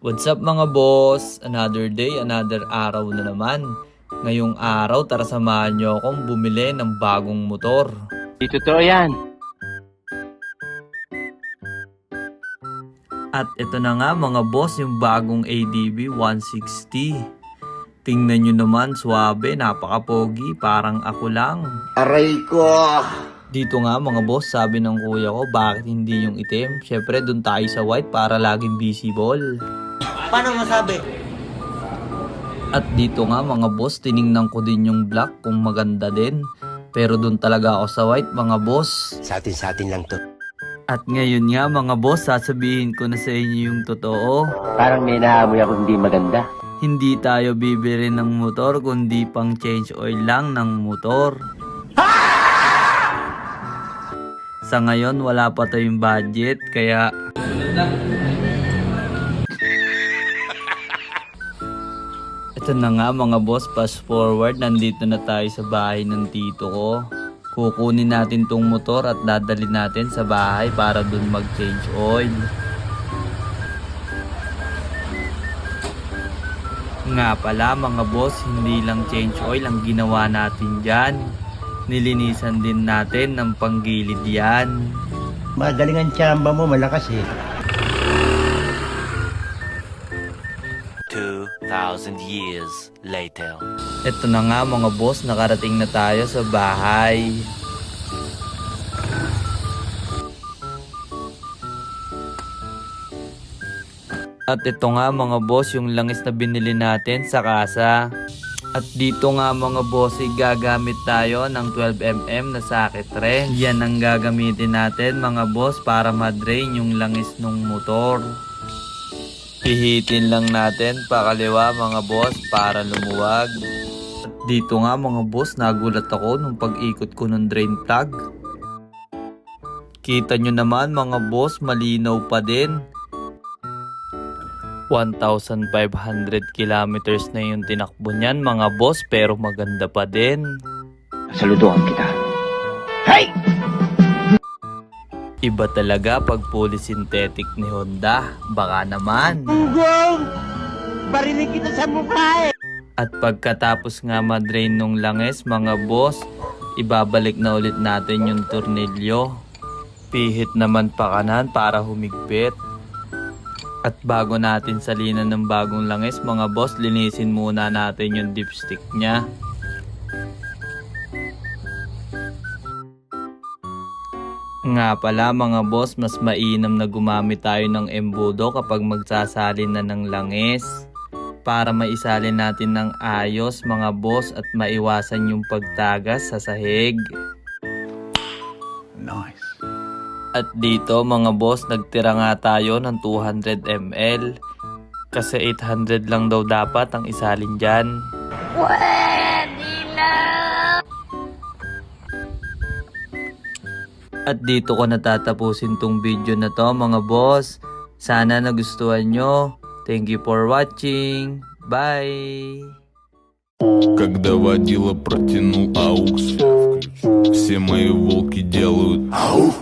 What's up mga boss? Another day, another araw na naman. Ngayong araw, tara samahan nyo akong bumili ng bagong motor. Di totoo yan. At ito na nga mga boss, yung bagong ADB 160. Tingnan nyo naman, swabe, napaka-pogi, parang ako lang. Aray ko! Dito nga mga boss, sabi ng kuya ko, bakit hindi yung itim? Syempre, dun tayo sa white para laging visible. Paano masabi? At dito nga mga boss, tiningnan ko din yung black kung maganda din. Pero dun talaga ako sa white mga boss. Sa atin lang to. At ngayon nga mga boss, sasabihin ko na sa inyo yung totoo. Parang may naamoy ako hindi maganda. Hindi tayo bibili ng motor kundi pang change oil lang ng motor. Sa ngayon wala pa tayong budget kaya ito na nga mga boss, fast forward, nandito na tayo sa bahay ng tito ko. Kukunin natin tong motor at dadalhin natin sa bahay para dun mag-change oil. Nga pala mga boss, hindi lang change oil ang ginawa natin dyan. Nilinisan din natin ng panggilid yan. Magaling ang tsamba mo, malakas eh. 2,000 years later. Ito na nga mga boss, nakarating na tayo sa bahay. At ito nga mga boss, yung langis na binili natin sa kasa. At dito nga mga boss, gagamit tayo ng 12mm na socket wrench. Yan ang gagamitin natin mga boss para ma-drain yung langis ng motor. Pihitin lang natin pakaliwa mga boss para lumuwag. At dito nga mga boss, nagulat ako nung pag-ikot ko ng drain plug. Kita nyo naman mga boss, malinaw pa din. 1,500 kilometers na yung tinakbo niyan mga boss, pero maganda pa din. Saluduhan kita. Hey! Iba talaga pag fully synthetic ni Honda. Baka naman. Ugong! Barinig kita sa mukha eh! At pagkatapos nga madrain nung langis mga boss, ibabalik na ulit natin yung tornilyo. Pihit naman pa kanan para humigpit. At bago natin salinan ng bagong langis mga boss, linisin muna natin yung dipstick nya. Nga pala mga boss, mas mainam na gumamit tayo ng embudo kapag magsasalin na ng langis. Para maisalin natin ng ayos mga boss at maiwasan yung pagtagas sa sahig. Nice. At dito mga boss, nagtira nga tayo ng 200 ml. Kasi 800 lang daw dapat ang isalin dyan. At dito ko natatapusin tong video na to mga boss. Sana nagustuhan nyo. Thank you for watching. Bye! Когда водила протянул аукс, все мои волки делают ауф.